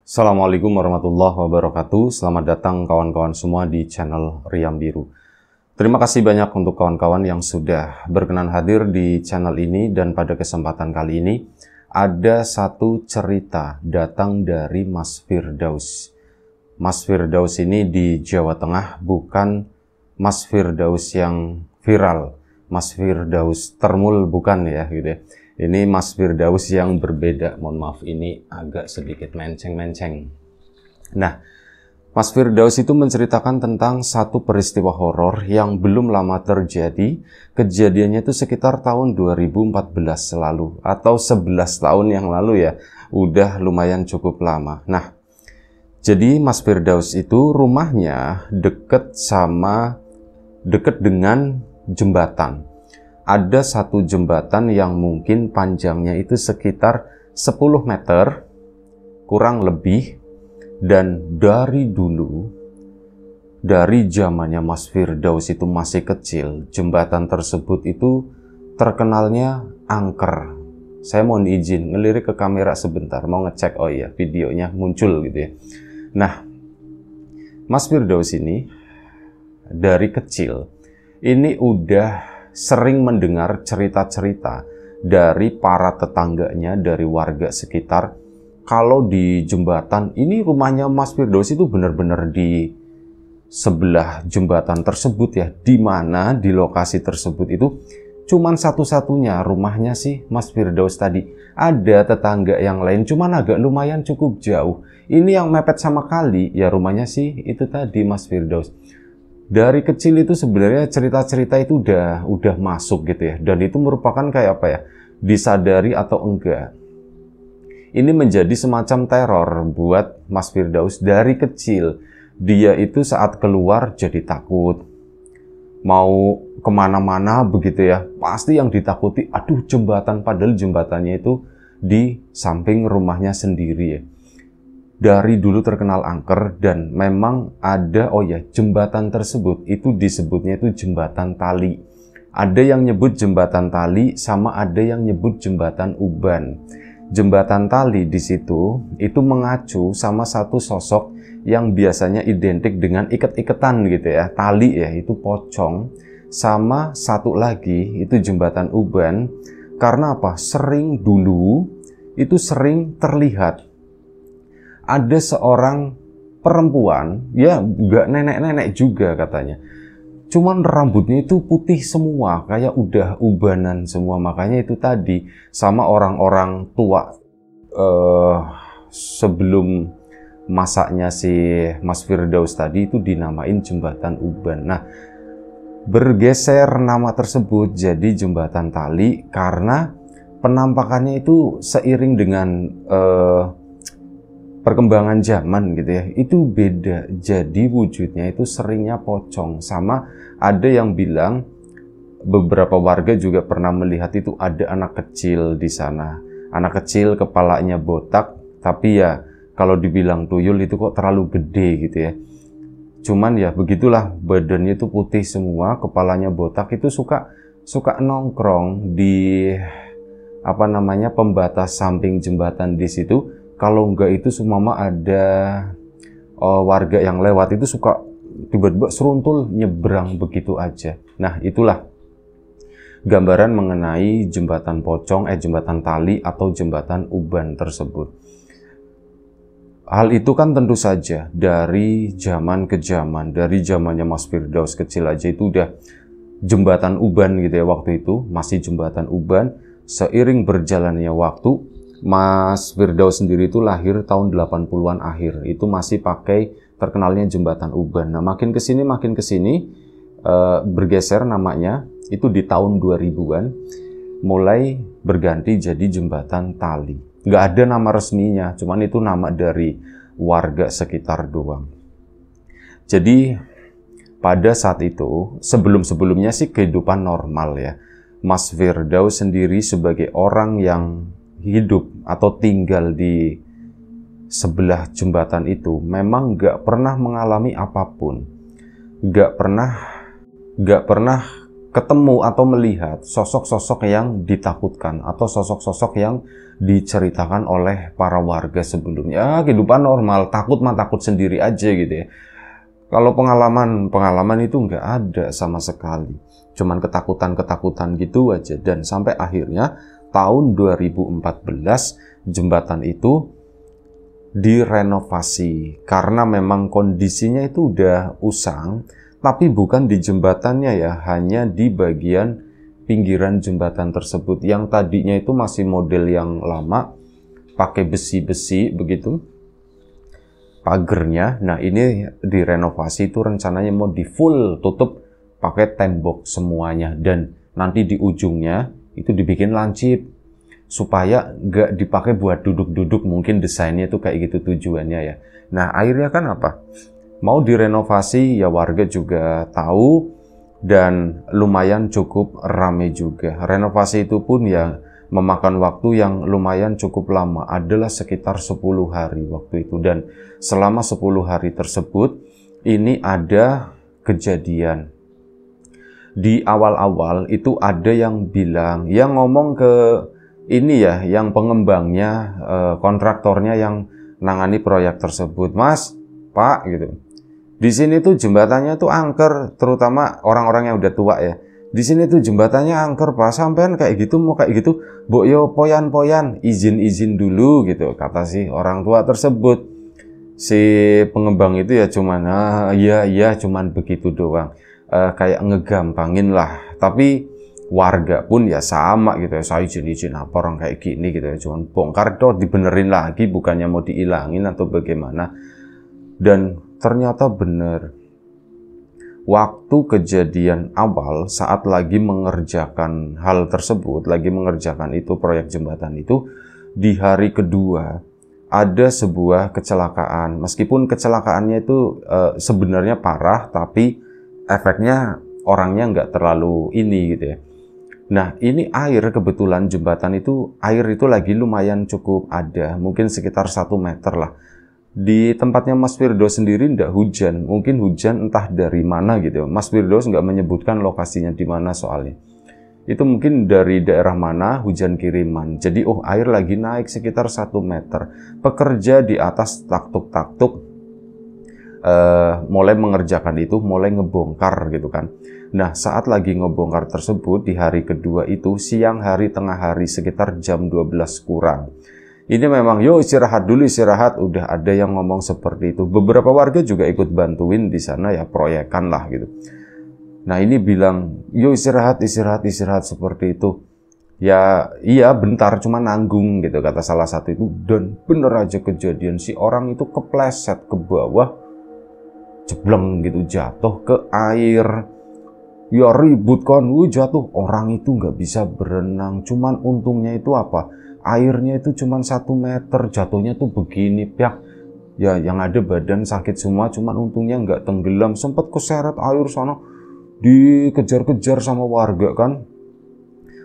Assalamualaikum warahmatullahi wabarakatuh. Selamat datang kawan-kawan semua di channel Riam Biru. Terima kasih banyak untuk kawan-kawan yang sudah berkenan hadir di channel ini, dan pada kesempatan kali ini ada satu cerita datang dari Mas Firdaus. Mas Firdaus ini di Jawa Tengah, bukan Mas Firdaus yang viral, Mas Firdaus Termul, bukan ya gitu ya. Ini Mas Firdaus yang berbeda. Mohon maaf, ini agak sedikit menceng-menceng. Nah, Mas Firdaus itu menceritakan tentang satu peristiwa horor yang belum lama terjadi. Kejadiannya itu sekitar tahun 2014 lalu, atau 11 tahun yang lalu ya. Udah lumayan cukup lama. Nah, jadi Mas Firdaus itu rumahnya deket dengan jembatan. Ada satu jembatan yang mungkin panjangnya itu sekitar 10 meter, kurang lebih. Dan dari dulu, dari zamannya Mas Firdaus itu masih kecil, jembatan tersebut itu terkenalnya angker. Saya mohon izin ngelirik ke kamera sebentar, mau ngecek, oh iya videonya muncul gitu ya. Nah, Mas Firdaus ini dari kecil ini udah sering mendengar cerita-cerita dari para tetangganya, dari warga sekitar, kalau di jembatan ini rumahnya Mas Firdaus itu benar-benar di sebelah jembatan tersebut ya, di mana di lokasi tersebut itu cuman satu-satunya rumahnya sih Mas Firdaus tadi. Ada tetangga yang lain, cuman agak lumayan cukup jauh. Ini yang mepet sama kali ya, rumahnya sih itu tadi Mas Firdaus. Dari kecil itu sebenarnya cerita-cerita itu udah masuk gitu ya, dan itu merupakan kayak apa ya, disadari atau enggak, ini menjadi semacam teror buat Mas Firdaus dari kecil. Dia itu saat keluar jadi takut, mau kemana-mana begitu ya, pasti yang ditakuti aduh jembatan, padahal jembatannya itu di samping rumahnya sendiri ya. Dari dulu terkenal angker, dan memang ada, oh ya, jembatan tersebut itu disebutnya itu jembatan tali. Ada yang nyebut jembatan tali, sama ada yang nyebut jembatan uban. Jembatan tali di situ itu mengacu sama satu sosok yang biasanya identik dengan iket-iketan gitu ya, tali ya, itu pocong. Sama satu lagi itu jembatan uban, karena apa? Dulu itu sering terlihat ada seorang perempuan, ya nggak nenek-nenek juga katanya, cuman rambutnya itu putih semua, kayak udah ubanan semua. Makanya itu tadi sama orang-orang tua sebelum masaknya si Mas Firdaus tadi itu dinamain jembatan uban. Nah, bergeser nama tersebut jadi jembatan tali karena penampakannya itu seiring dengan perkembangan zaman gitu ya, itu beda. Jadi wujudnya itu seringnya pocong. Sama ada yang bilang, beberapa warga juga pernah melihat itu ada anak kecil di sana. Anak kecil kepalanya botak, tapi ya kalau dibilang tuyul itu kok terlalu gede gitu ya. Cuman ya begitulah, badannya itu putih semua, kepalanya botak, itu suka nongkrong di pembatas samping jembatan di situ. Kalau enggak itu seumpama ada warga yang lewat itu suka tiba-tiba seruntul nyebrang begitu aja. Nah, itulah gambaran mengenai jembatan pocong, jembatan tali atau jembatan uban tersebut. Hal itu kan tentu saja dari zaman ke zaman, dari zamannya Mas Firdaus kecil aja itu udah jembatan uban gitu ya, waktu itu masih jembatan uban. Seiring berjalannya waktu, Mas Firdaus sendiri itu lahir tahun 80-an akhir, itu masih pakai terkenalnya jembatan uban. Nah, makin kesini bergeser namanya, itu di tahun 2000-an mulai berganti jadi jembatan tali. Nggak ada nama resminya, cuman itu nama dari warga sekitar doang. Jadi pada saat itu, sebelum-sebelumnya sih kehidupan normal ya. Mas Firdaus sendiri sebagai orang yang hidup atau tinggal di sebelah jembatan itu memang nggak pernah mengalami apapun, nggak pernah ketemu atau melihat sosok-sosok yang ditakutkan atau sosok-sosok yang diceritakan oleh para warga sebelumnya. Kehidupan normal, takut mah takut sendiri aja gitu ya. Kalau pengalaman itu nggak ada sama sekali. Cuman ketakutan-ketakutan gitu aja. Dan sampai akhirnya tahun 2014 jembatan itu direnovasi. Karena memang kondisinya itu udah usang. Tapi bukan di jembatannya ya, hanya di bagian pinggiran jembatan tersebut. Yang tadinya itu masih model yang lama, pakai besi-besi begitu pagernya. Nah ini direnovasi, itu rencananya mau di full tutup pakai tembok semuanya, dan nanti di ujungnya itu dibikin lancip supaya nggak dipakai buat duduk-duduk. Mungkin desainnya itu kayak gitu tujuannya ya. Nah akhirnya kan apa, mau direnovasi ya, warga juga tahu dan lumayan cukup rame juga. Renovasi itu pun ya memakan waktu yang lumayan cukup lama, adalah sekitar 10 hari waktu itu. Dan selama 10 hari tersebut ini ada kejadian. Di awal-awal itu ada yang bilang, yang ngomong ke ini ya, yang pengembangnya, kontraktornya yang nangani proyek tersebut, "Mas, Pak," gitu, "di sini tuh jembatannya tuh angker," terutama orang-orang yang udah tua ya. "Di sini tuh jembatannya angker, Pak. Sampean kayak gitu, mau kayak gitu, mbok yo poyan-poyan, izin-izin dulu," gitu kata si orang tua tersebut. Si pengembang itu ya cuman, iya cuman begitu doang, kayak ngegampangin lah. Tapi warga pun ya sama gitu ya, "Saya izin-izin apa orang kayak gini," gitu ya, cuman bongkar toh dibenerin lagi, bukannya mau diilangin atau bagaimana. Dan ternyata bener. Waktu kejadian awal, saat lagi mengerjakan hal tersebut, lagi mengerjakan itu, proyek jembatan itu, di hari kedua ada sebuah kecelakaan. Meskipun kecelakaannya itu sebenarnya parah, tapi efeknya orangnya nggak terlalu ini gitu ya. Nah ini air, kebetulan jembatan itu, air itu lagi lumayan cukup ada, mungkin sekitar 1 meter lah. Di tempatnya Mas Firdaus sendiri nggak hujan, mungkin hujan entah dari mana gitu. Mas Firdaus nggak menyebutkan lokasinya di mana soalnya. Itu mungkin dari daerah mana, hujan kiriman. Jadi air lagi naik sekitar 1 meter. Pekerja di atas taktuk-taktuk mulai mengerjakan itu, mulai ngebongkar gitu kan. Nah saat lagi ngebongkar tersebut di hari kedua itu, siang hari, tengah hari, sekitar jam 12 kurang. Ini memang, "Yo istirahat dulu, istirahat." Udah ada yang ngomong seperti itu. Beberapa warga juga ikut bantuin di sana ya, proyekan lah gitu. Nah ini bilang, "Yo istirahat, istirahat, istirahat," seperti itu. Ya iya bentar, cuma nanggung gitu kata salah satu itu. Dan bener aja kejadian, si orang itu kepleset ke bawah, jebleng gitu, jatuh ke air. Ya ribut kan, jatuh. Orang itu nggak bisa berenang. Cuman untungnya itu apa? Airnya itu cuma 1 meter, jatuhnya tuh begini, piak. Ya yang ada badan sakit semua, cuman untungnya nggak tenggelam. Sempat keseret air sana, dikejar-kejar sama warga kan.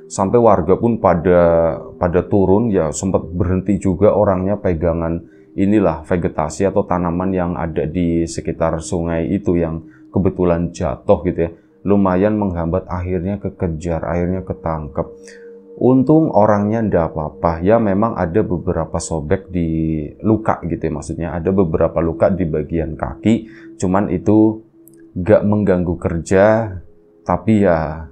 Sampai warga pun pada turun, ya sempat berhenti juga orangnya pegangan inilah vegetasi atau tanaman yang ada di sekitar sungai itu yang kebetulan jatuh gitu ya. Lumayan menghambat, akhirnya kekejar, akhirnya ketangkep. Untung orangnya ndak apa-apa, ya memang ada beberapa sobek di luka gitu ya, maksudnya ada beberapa luka di bagian kaki, cuman itu gak mengganggu kerja, tapi ya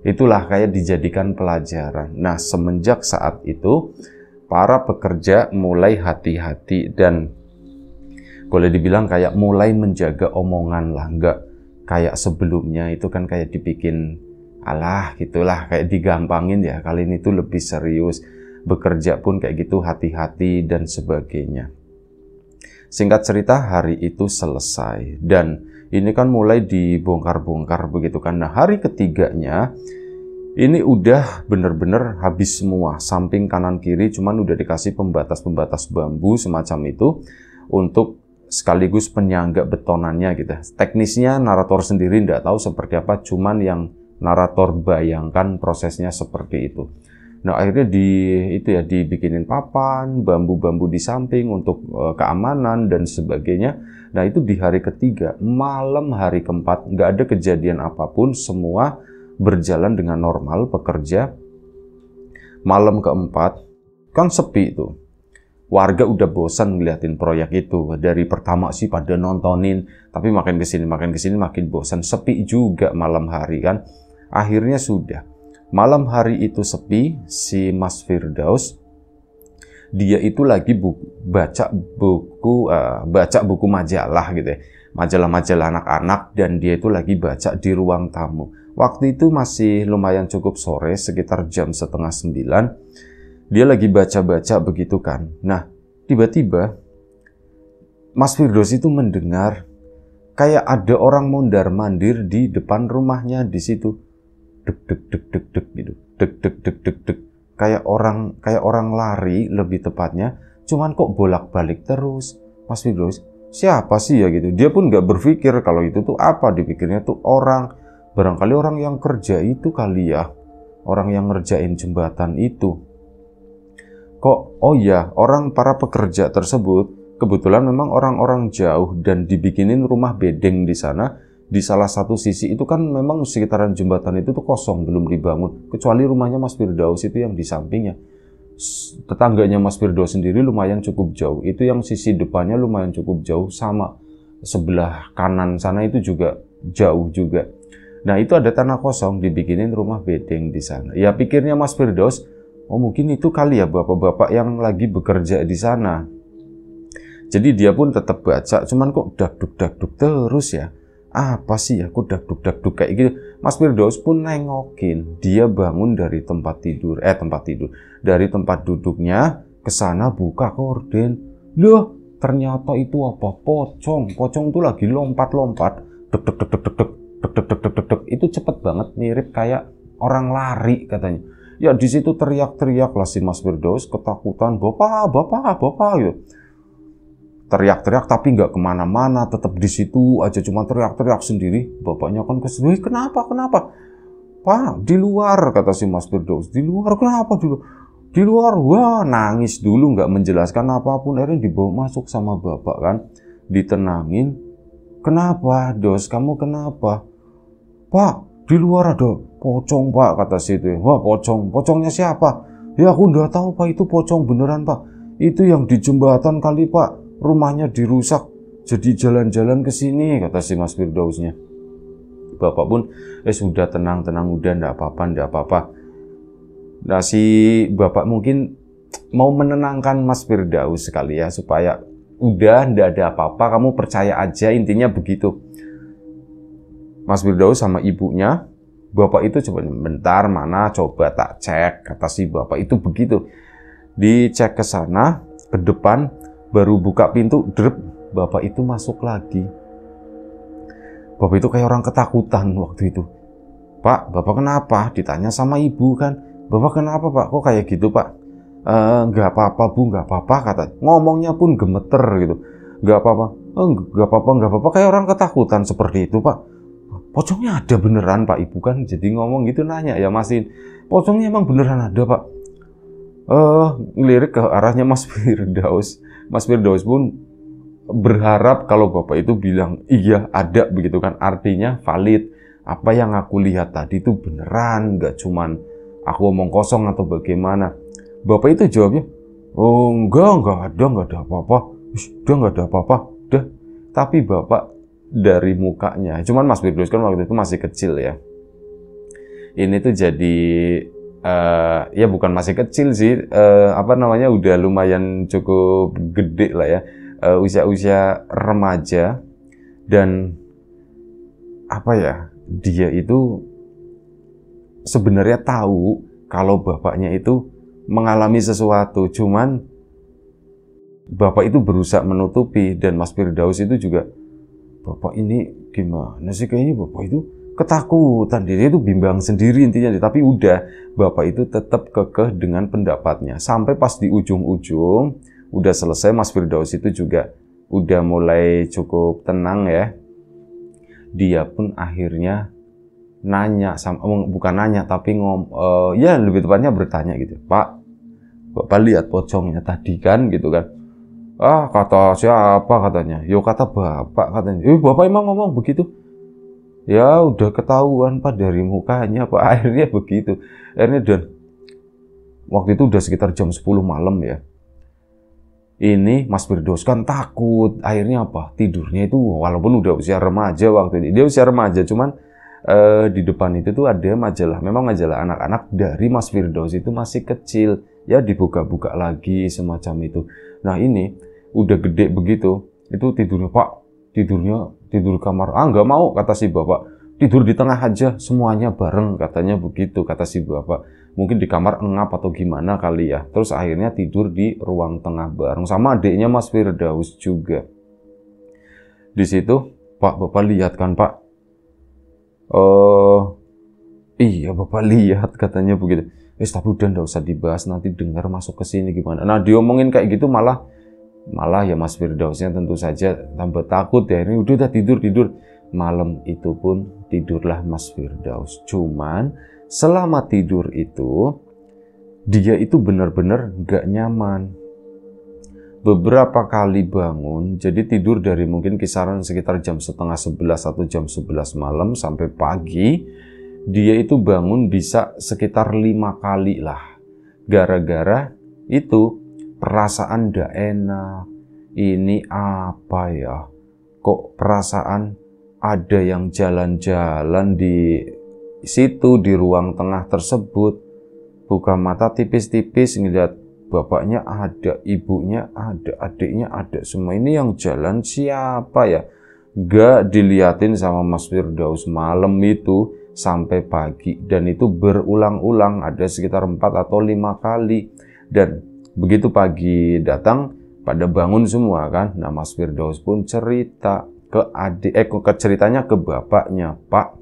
itulah kayak dijadikan pelajaran. Nah semenjak saat itu, para pekerja mulai hati-hati dan boleh dibilang kayak mulai menjaga omongan lah, nggak kayak sebelumnya itu kan kayak dibikin alah gitulah, kayak digampangin ya. Kali ini tuh lebih serius, bekerja pun kayak gitu hati-hati dan sebagainya. Singkat cerita, hari itu selesai dan ini kan mulai dibongkar-bongkar begitu kan. Nah hari ketiganya ini udah bener-bener habis semua, samping kanan kiri cuman udah dikasih pembatas-pembatas bambu semacam itu untuk sekaligus penyangga betonannya gitu. Teknisnya narator sendiri nggak tahu seperti apa, cuman yang narator bayangkan prosesnya seperti itu. Nah akhirnya dibikinin papan, bambu-bambu di samping untuk keamanan dan sebagainya. Nah itu di hari ketiga, malam hari keempat nggak ada kejadian apapun, semua berjalan dengan normal, bekerja. Malam keempat, kan sepi itu. Warga udah bosan ngeliatin proyek itu. Dari pertama sih pada nontonin, tapi makin kesini makin bosan. Sepi juga malam hari kan. Akhirnya sudah. Malam hari itu sepi, si Mas Firdaus, dia itu lagi baca buku majalah gitu ya. Majalah-majalah anak-anak, dan dia itu lagi baca di ruang tamu. Waktu itu masih lumayan cukup sore, sekitar jam 8:30. Dia lagi baca-baca begitu kan. Nah, tiba-tiba Mas Firdaus itu mendengar kayak ada orang mondar-mandir di depan rumahnya di situ. Dek dek dek dek dek gitu. Dek dek dek dek dek. Kayak orang lari lebih tepatnya. Cuman kok bolak-balik terus. Mas Firdaus, siapa sih ya gitu. Dia pun nggak berpikir kalau itu tuh apa. Dipikirnya tuh orang. Barangkali orang yang kerja itu kali ya. Orang yang ngerjain jembatan itu. Kok, oh ya, para pekerja tersebut kebetulan memang orang-orang jauh dan dibikinin rumah bedeng di sana. Di salah satu sisi itu kan memang sekitaran jembatan itu tuh kosong, belum dibangun. Kecuali rumahnya Mas Firdaus itu yang di sampingnya. Tetangganya Mas Firdaus sendiri lumayan cukup jauh. Itu yang sisi depannya lumayan cukup jauh, sama sebelah kanan sana itu juga jauh juga. Nah, itu ada tanah kosong, dibikinin rumah bedeng di sana. Ya pikirnya Mas Firdaus, oh mungkin itu kali ya bapak-bapak yang lagi bekerja di sana. Jadi dia pun tetap baca, cuman kok dakduk terus ya. Apa sih ya, kok dakduk kayak gitu. Mas Firdaus pun nengokin. Dia bangun dari tempat tidur. Dari tempat duduknya ke sana buka gorden. Loh, ternyata itu apa? Pocong. Pocong tuh lagi lompat-lompat. Dek dek dek dek dek dek. Itu cepet banget, mirip kayak orang lari katanya. Ya di situ teriak-teriak lah si Mas Firdaus, ketakutan, bapak gitu. Teriak-teriak tapi nggak kemana-mana, tetap di situ aja, cuma teriak-teriak sendiri. Bapaknya kan kesini, kenapa? Pak, di luar, kata si Mas Firdaus. Di luar, kenapa di luar? Wah, nangis dulu, nggak menjelaskan apapun. Akhirnya dibawa masuk sama bapak kan, ditenangin. Kenapa, Dos? Kamu kenapa? Pak, di luar ada pocong, Pak, kata si itu. Wah, pocong. Pocongnya siapa? Ya, aku nggak tahu, Pak. Itu pocong beneran, Pak. Itu yang di jembatan kali, Pak. Rumahnya dirusak. Jadi jalan-jalan ke sini, kata si Mas Firdausnya. Bapak pun, sudah tenang, udah, nggak apa-apa. Nah, si bapak mungkin mau menenangkan Mas Firdaus sekali ya, supaya udah, nggak ada apa-apa, kamu percaya aja, intinya begitu. Mas Firdaus sama ibunya, bapak itu coba bentar, mana coba tak cek, kata si bapak itu begitu. Dicek ke sana, ke depan, baru buka pintu, drep, bapak itu masuk lagi. Bapak itu kayak orang ketakutan waktu itu. Pak, bapak kenapa? Ditanya sama ibu kan. Bapak kenapa, Pak? Kok kayak gitu, Pak? Nggak apa-apa, Bu, nggak apa-apa, kata. Ngomongnya pun gemeter gitu. Nggak apa-apa. Nggak apa-apa. Kayak orang ketakutan seperti itu, Pak. Pocongnya ada beneran, Pak, Ibu kan jadi ngomong gitu, nanya ya Masin. Pocongnya emang beneran ada, Pak. Ngelirik ke arahnya Mas Firdaus. Mas Firdaus pun berharap kalau bapak itu bilang iya ada begitu kan, artinya valid. Apa yang aku lihat tadi itu beneran, nggak cuman aku omong kosong atau bagaimana. Bapak itu jawabnya, oh enggak ada apa-apa. Udah nggak ada apa-apa, udah. Tapi bapak dari mukanya, cuman Mas Firdaus kan waktu itu masih kecil ya. Ini tuh jadi ya bukan masih kecil sih, udah lumayan cukup gede lah ya, usia remaja. Dan dia itu sebenarnya tahu kalau bapaknya itu mengalami sesuatu, cuman bapak itu berusaha menutupi. Dan Mas Firdaus itu juga, bapak ini gimana sih, kayaknya bapak itu ketakutan, dia itu bimbang sendiri intinya. Tapi udah, bapak itu tetap kekeh dengan pendapatnya. Sampai pas di ujung-ujung udah selesai, Mas Firdaus itu juga udah mulai cukup tenang ya. Dia pun akhirnya nanya, bukan nanya tapi ya lebih tepatnya bertanya gitu, Pak, bapak lihat pocongnya tadi kan gitu kan. Kata siapa katanya? Yo kata bapak katanya. Bapak emang ngomong begitu? Ya udah ketahuan Pak dari mukanya Pak, akhirnya begitu. Akhirnya dan waktu itu udah sekitar jam 10 malam ya. Ini Mas Firdaus kan takut, akhirnya apa? Tidurnya itu walaupun udah usia remaja waktu itu, dia usia remaja, cuman di depan itu tuh ada majalah, memang majalah anak-anak dari Mas Firdaus itu masih kecil, ya dibuka-buka lagi semacam itu. Nah ini udah gede begitu, itu tidurnya Pak, tidur kamar, nggak mau kata si bapak, tidur di tengah aja semuanya bareng katanya begitu kata si bapak. Mungkin di kamar engap atau gimana kali ya. Terus akhirnya tidur di ruang tengah bareng sama adiknya Mas Firdaus juga. Di situ, Pak, Bapak lihat kan, Pak? Iya, Bapak lihat katanya begitu. Tapi udah nggak usah dibahas, nanti dengar masuk ke sini gimana. Nah, diomongin kayak gitu malah ya Mas Firdausnya tentu saja tambah takut ya. Ini udah tidur. Malam itu pun tidurlah Mas Firdaus. Cuman selama tidur itu, dia itu benar-benar gak nyaman. Beberapa kali bangun, jadi tidur dari mungkin kisaran sekitar jam setengah 11 atau jam 11 malam sampai pagi, dia itu bangun bisa sekitar 5 kali lah. Gara-gara itu, perasaan gak enak. Ini apa ya? Kok perasaan ada yang jalan-jalan di situ di ruang tengah tersebut. Buka mata tipis-tipis ngeliat bapaknya ada, ibunya ada, adiknya ada, semua ini yang jalan siapa ya? Gak diliatin sama Mas Firdaus malam itu sampai pagi, dan itu berulang-ulang, ada sekitar 4 atau 5 kali. Dan begitu pagi datang pada bangun semua kan. Nah Mas Firdaus pun cerita ke ceritanya ke bapaknya, Pak,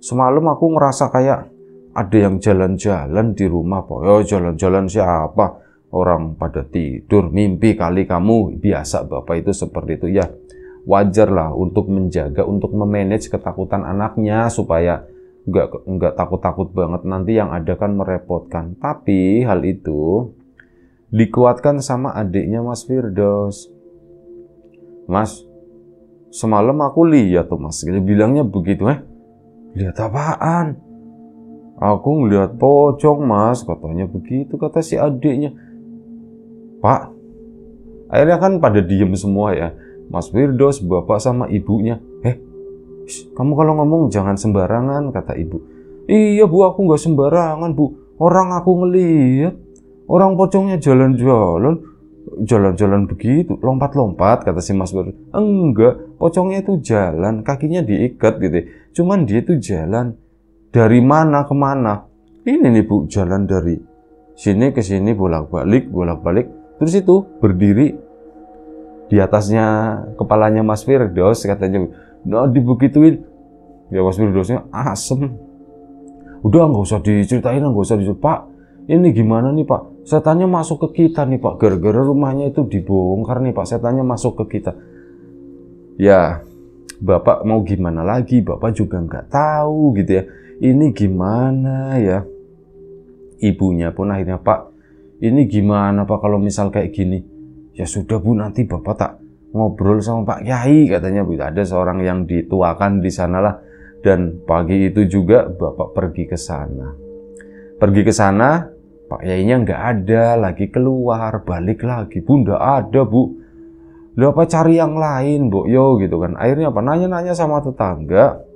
semalam aku ngerasa kayak ada yang jalan-jalan di rumah, Pak. Ya jalan-jalan siapa? Orang pada tidur, mimpi kali kamu. Biasa Bapak itu seperti itu. Ya wajar lah untuk menjaga, untuk memanage ketakutan anaknya supaya nggak takut-takut banget. Nanti yang ada kan merepotkan. Tapi hal itu dikuatkan sama adiknya Mas Firdaus. Mas, semalam aku lihat tuh Mas. Dia bilangnya begitu, lihat apaan? Aku ngeliat pocong Mas, katanya begitu, kata si adiknya. Pak, akhirnya kan pada diem semua ya. Mas Firdaus, bapak sama ibunya. Kamu kalau ngomong jangan sembarangan, kata ibu. Iya Bu, aku nggak sembarangan Bu. Orang aku ngeliat, orang pocongnya jalan-jalan begitu, lompat-lompat, kata si Mas Firdaus. Enggak, pocongnya itu jalan, kakinya diikat gitu. Cuman dia itu jalan. Dari mana ke mana? Ini nih Bu, jalan dari sini ke sini, bolak-balik. Terus itu berdiri di atasnya kepalanya Mas Firdaus, katanya. Nah, dibegituin. Ya Mas Firdausnya asem. Udah nggak usah diceritain, Pak. Ini gimana nih Pak? Setannya masuk ke kita nih Pak. Gara-gara rumahnya itu dibongkar nih Pak. Setannya masuk ke kita. Ya, Bapak mau gimana lagi? Bapak juga nggak tahu gitu ya. Ini gimana ya? Ibunya pun akhirnya, Pak, ini gimana Pak kalau misal kayak gini? Ya sudah Bu, nanti Bapak tak ngobrol sama Pak Yai, katanya Bu. Ada seorang yang dituakan di sanalah. Dan pagi itu juga Bapak pergi ke sana. Pak Yainya nggak ada, lagi keluar, balik lagi. Bu, nggak ada Bu. Lu apa cari yang lain, Bu? Yo gitu kan. Akhirnya apa? Nanya-nanya sama tetangga.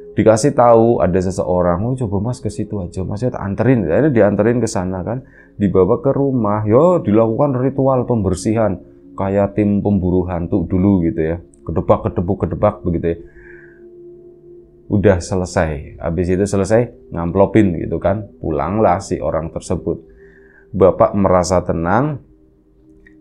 Dikasih tahu ada seseorang, coba Mas ke situ aja, Mas ya anterin. Akhirnya dianterin ke sana kan, dibawa ke rumah. Yo dilakukan ritual pembersihan kayak tim pemburu hantu dulu gitu ya. Kedebak begitu ya. Udah selesai. Habis itu selesai, ngamplopin gitu kan. Pulanglah si orang tersebut. Bapak merasa tenang.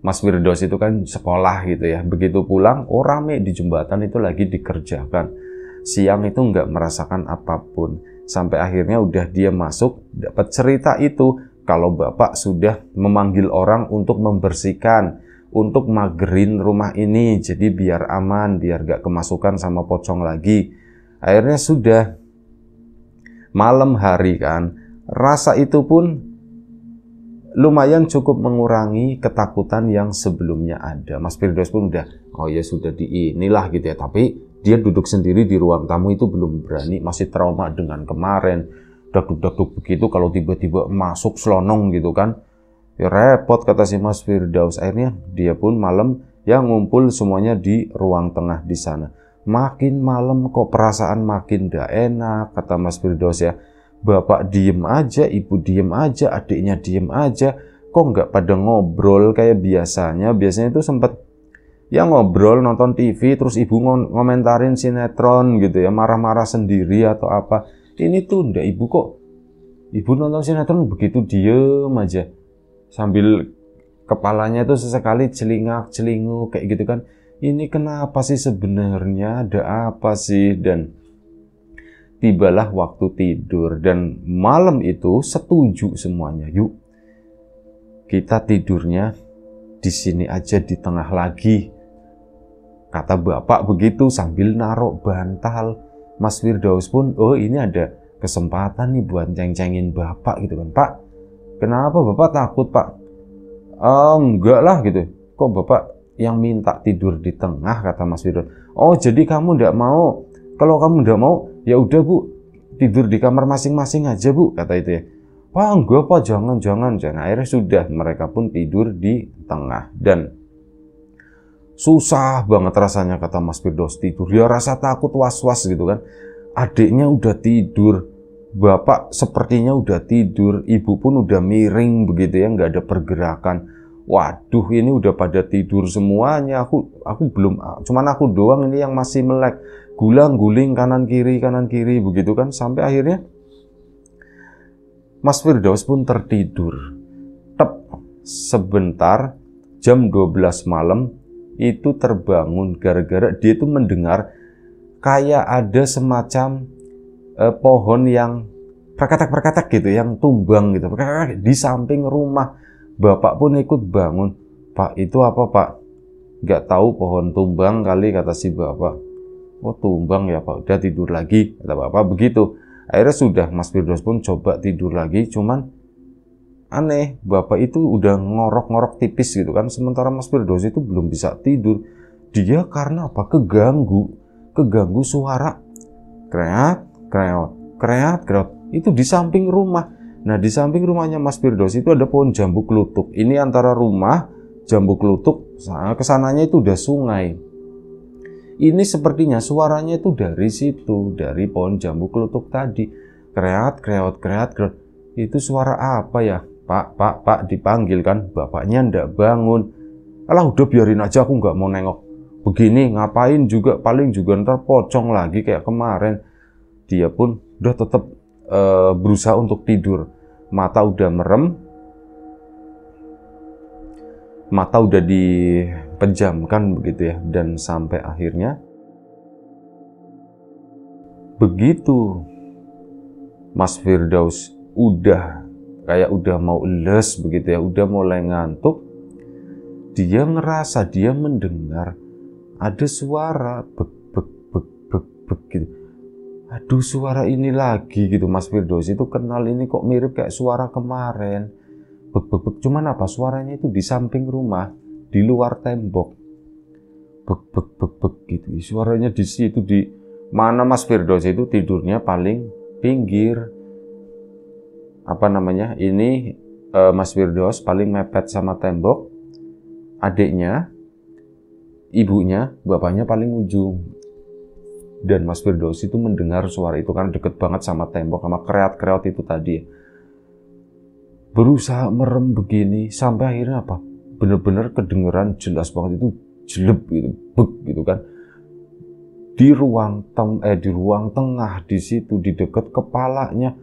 Mas Firdaus itu kan sekolah gitu ya. Begitu pulang, rame di jembatan itu lagi dikerjakan. Siang itu nggak merasakan apapun. Sampai akhirnya udah dia masuk, dapat cerita itu. Kalau Bapak sudah memanggil orang untuk membersihkan, untuk magerin rumah ini. Jadi biar aman, biar nggak kemasukan sama pocong lagi. Akhirnya sudah. Malam hari kan, rasa itu pun lumayan cukup mengurangi ketakutan yang sebelumnya ada. Mas Firdaus pun udah, oh ya sudah inilah gitu ya. Tapi Dia duduk sendiri di ruang tamu itu belum berani, masih trauma dengan kemarin. Dagduk-dagduk begitu kalau tiba-tiba masuk selonong gitu kan. Ya repot kata si Mas Firdaus. Akhirnya dia pun malam ya ngumpul semuanya di ruang tengah di sana. Makin malam kok perasaan makin gak enak kata Mas Firdaus ya. Bapak diem aja, ibu diem aja, adiknya diem aja. Kok nggak pada ngobrol kayak biasanya? Biasanya itu sempat ya ngobrol, nonton TV, terus ibu ngomentarin sinetron gitu ya, marah-marah sendiri atau apa. Ini tuh ndak, ibu kok, ibu nonton sinetron begitu diem aja, sambil kepalanya tuh sesekali celingak-celinguk kayak gitu kan. Ini kenapa sih sebenarnya, ada apa sih? Dan tibalah waktu tidur, dan malam itu setuju semuanya, yuk kita tidurnya di sini aja, di tengah lagi. Kata bapak begitu sambil narok bantal. Mas Firdaus pun, oh ini ada kesempatan nih buat ceng-cengin bapak gitu kan. Pak, kenapa bapak takut pak? Enggak lah gitu. Kok bapak yang minta tidur di tengah, kata Mas Firdaus. Oh jadi kamu ndak mau? Kalau kamu ndak mau, ya udah bu, tidur di kamar masing-masing aja bu, kata itu ya. Pak enggak pak, jangan. Akhirnya sudah, mereka pun tidur di tengah. Dan susah banget rasanya kata Mas Firdaus tidur. Dia rasa takut, was-was gitu kan. Adiknya udah tidur, bapak sepertinya udah tidur, ibu pun udah miring begitu ya, nggak ada pergerakan. Waduh, ini udah pada tidur semuanya. Aku belum, cuman aku doang ini yang masih melek, gulang-guling kanan kiri begitu kan. Sampai akhirnya Mas Firdaus pun tertidur. Tep, sebentar, jam 12 malam itu terbangun gara-gara dia itu mendengar kayak ada semacam pohon yang perkatak-perkatak gitu, yang tumbang gitu di samping rumah. Bapak pun ikut bangun. Pak, itu apa pak? Nggak tahu, pohon tumbang kali, kata si bapak. Oh tumbang ya pak, udah tidur lagi, kata bapak begitu. Akhirnya sudah, Mas Firdaus pun coba tidur lagi, cuman aneh, bapak itu udah ngorok-ngorok tipis gitu kan, sementara Mas Firdaus itu belum bisa tidur. Dia karena apa? Keganggu suara kreat, itu di samping rumah. Nah di samping rumahnya Mas Firdaus itu ada pohon jambu klutuk. Ini antara rumah jambu klutuk, kesananya itu udah sungai. Ini sepertinya suaranya itu dari situ, dari pohon jambu klutuk tadi. Kreat. Itu suara apa ya? Pak, dipanggil kan, bapaknya ndak bangun. Alah udah biarin aja, aku nggak mau nengok. Begini ngapain juga, paling juga ntar pocong lagi kayak kemarin. Dia pun udah tetap berusaha untuk tidur. Mata udah merem, mata udah dipejamkan begitu ya. Dan sampai akhirnya begitu Mas Firdaus udah mau les begitu ya, udah mulai ngantuk, dia ngerasa, dia mendengar ada suara bek gitu. Aduh, suara ini lagi gitu. Mas Firdaus itu kenal, ini kok mirip kayak suara kemarin. Bek. Cuman apa? Suaranya itu di samping rumah, di luar tembok. Bek gitu. Suaranya di situ, di mana Mas Firdaus itu tidurnya paling pinggir. Ini Mas Firdaus paling mepet sama tembok, adiknya, ibunya, bapaknya paling ujung. Dan Mas Firdaus itu mendengar suara itu karena deket banget sama tembok, sama kreat itu tadi. Berusaha merem begini sampai akhirnya apa? Bener-bener kedengeran jelas banget itu, jeleb gitu, bek gitu kan. Di ruang tengah di situ, di deket kepalanya.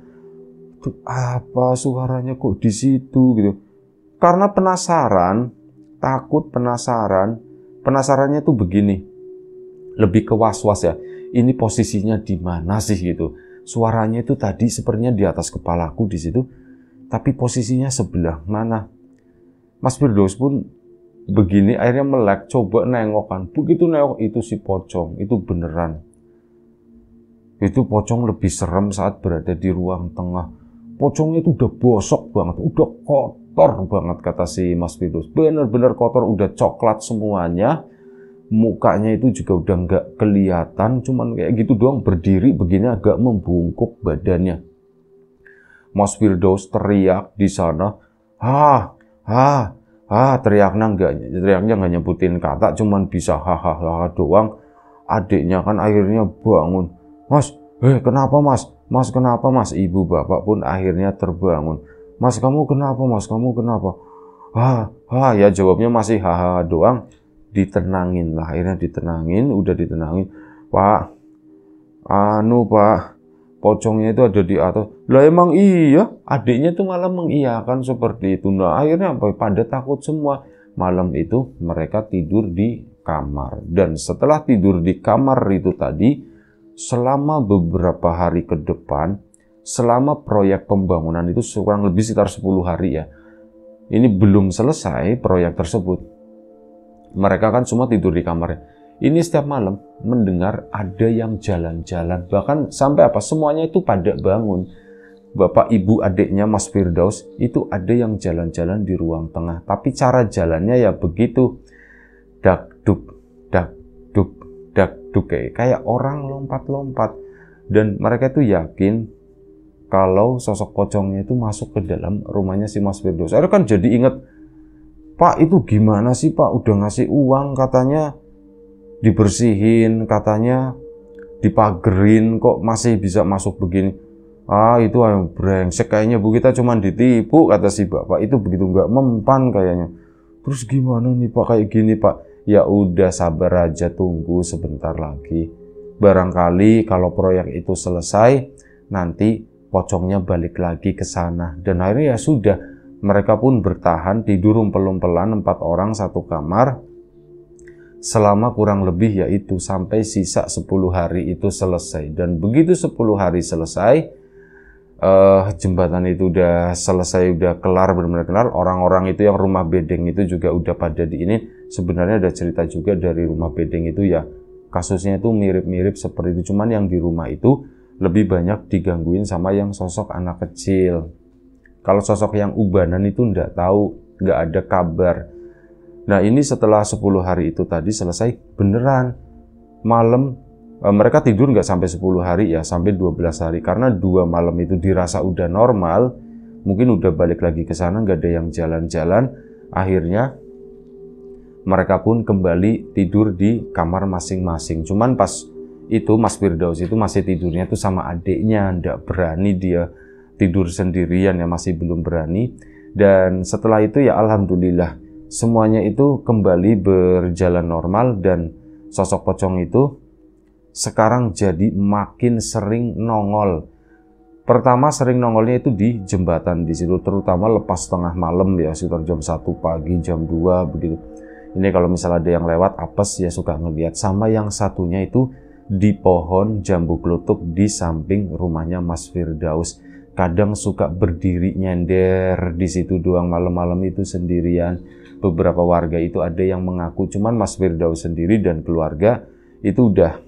Itu apa suaranya kok di situ gitu. Karena penasaran, takut, penasarannya tuh begini. Lebih ke was-was ya. Ini posisinya di mana sih gitu. Suaranya itu tadi sepertinya di atas kepalaku di situ, tapi posisinya sebelah mana? Mas Firdaus pun begini, akhirnya melek, coba nengokan. Begitu nengok, itu si pocong, itu beneran. Itu pocong lebih serem saat berada di ruang tengah. Pocongnya itu udah bosok banget, udah kotor banget kata si Mas Firdaus. Bener-bener kotor, udah coklat semuanya. mukanya itu juga udah nggak kelihatan, cuman kayak gitu doang, berdiri begini agak membungkuk badannya. Mas Firdaus teriak di sana, teriaknya nggak nyebutin kata, cuman bisa hahaha doang. Adiknya kan akhirnya bangun, Mas, kenapa mas? Mas kenapa mas? Ibu bapak pun akhirnya terbangun. Mas kamu kenapa mas? Kamu kenapa? Ya jawabnya masih hahaha doang. Ditenangin lah, akhirnya ditenangin, udah ditenangin. Pak, Pak, pocongnya itu ada di atas. Lah emang iya, adiknya tuh malah mengiyakan seperti itu. Nah akhirnya pada takut semua. Malam itu mereka tidur di kamar. Dan setelah tidur di kamar itu tadi, selama beberapa hari ke depan, selama proyek pembangunan itu kurang lebih sekitar 10 hari ya. Ini belum selesai proyek tersebut. Mereka kan semua tidur di kamarnya. Ini setiap malam mendengar ada yang jalan-jalan. Bahkan sampai semuanya itu pada bangun. Bapak, ibu, adiknya Mas Firdaus itu ada yang jalan-jalan di ruang tengah. Tapi cara jalannya ya begitu. Dak-duk, dak-duk, dak-duk. Kayak orang lompat-lompat. Dan mereka itu yakin kalau sosok pocongnya itu masuk ke dalam rumahnya si Mas Firdaus. Akhirnya kan jadi inget, Pak itu gimana sih Pak, udah ngasih uang katanya dibersihin, katanya dipagerin, kok masih bisa masuk begini. Itu yang brengsek kayaknya Bu, kita cuma ditipu, kata si bapak itu begitu nggak mempan kayaknya. Terus gimana nih Pak kayak gini Pak? Ya udah sabar aja, tunggu sebentar lagi. Barangkali kalau proyek itu selesai, nanti pocongnya balik lagi ke sana. Dan akhirnya ya sudah. Mereka pun bertahan tidur umpel-umpelan 4 orang satu kamar selama kurang lebih yaitu sampai sisa 10 hari itu selesai. Dan begitu 10 hari selesai, jembatan itu udah selesai, udah kelar, benar-benar kelar. Orang-orang itu yang rumah bedeng itu juga udah pada di ini. Sebenarnya ada cerita juga dari rumah bedeng itu ya, kasusnya itu mirip-mirip seperti itu. Cuman yang di rumah itu lebih banyak digangguin sama yang sosok anak kecil. Kalau sosok yang ubanan itu nggak tahu, nggak ada kabar. Nah ini setelah 10 hari itu tadi selesai, beneran malam mereka tidur nggak sampai 10 hari ya, sampai 12 hari. Karena 2 malam itu dirasa udah normal, mungkin udah balik lagi ke sana, nggak ada yang jalan-jalan. Akhirnya mereka pun kembali tidur di kamar masing-masing. Cuman pas itu Mas Firdaus itu masih tidurnya tuh sama adiknya, nggak berani dia tidur sendirian ya, masih belum berani. Dan setelah itu ya alhamdulillah semuanya itu kembali berjalan normal dan sosok pocong itu sekarang jadi makin sering nongol. Pertama sering nongolnya itu di jembatan di situ, terutama lepas tengah malam ya, sekitar jam 1 pagi, jam 2 begitu. Ini kalau misalnya ada yang lewat apes ya suka ngeliat. Sama yang satunya itu di pohon jambu klutuk di samping rumahnya Mas Firdaus. Kadang suka berdiri nyender di situ doang malam-malam itu sendirian. Beberapa warga itu ada yang mengaku, cuman Mas Firdaus sendiri dan keluarga itu udah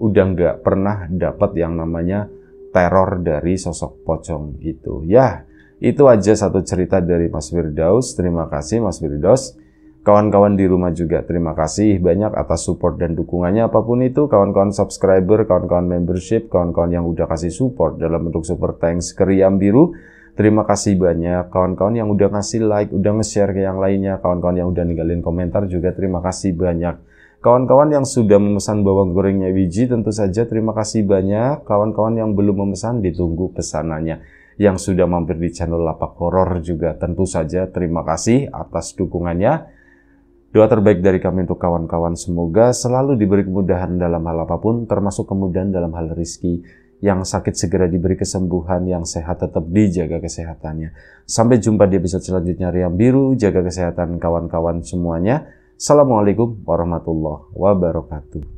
nggak pernah dapat yang namanya teror dari sosok pocong itu. Ya, itu aja satu cerita dari Mas Firdaus. Terima kasih Mas Firdaus. Kawan-kawan di rumah juga terima kasih banyak atas support dan dukungannya apapun itu. Kawan-kawan subscriber, kawan-kawan membership, kawan-kawan yang udah kasih support dalam bentuk super thanks ke Riam Biru. Terima kasih banyak. Kawan-kawan yang udah ngasih like, udah nge-share ke yang lainnya. Kawan-kawan yang udah ninggalin komentar juga terima kasih banyak. Kawan-kawan yang sudah memesan bawang gorengnya Wiji tentu saja terima kasih banyak. Kawan-kawan yang belum memesan ditunggu pesanannya. Yang sudah mampir di channel Lapak Horor juga tentu saja terima kasih atas dukungannya. Doa terbaik dari kami untuk kawan-kawan, semoga selalu diberi kemudahan dalam hal apapun, termasuk kemudahan dalam hal rezeki. Yang sakit segera diberi kesembuhan, yang sehat tetap dijaga kesehatannya. Sampai jumpa di episode selanjutnya Riam Biru, jaga kesehatan kawan-kawan semuanya. Assalamualaikum warahmatullahi wabarakatuh.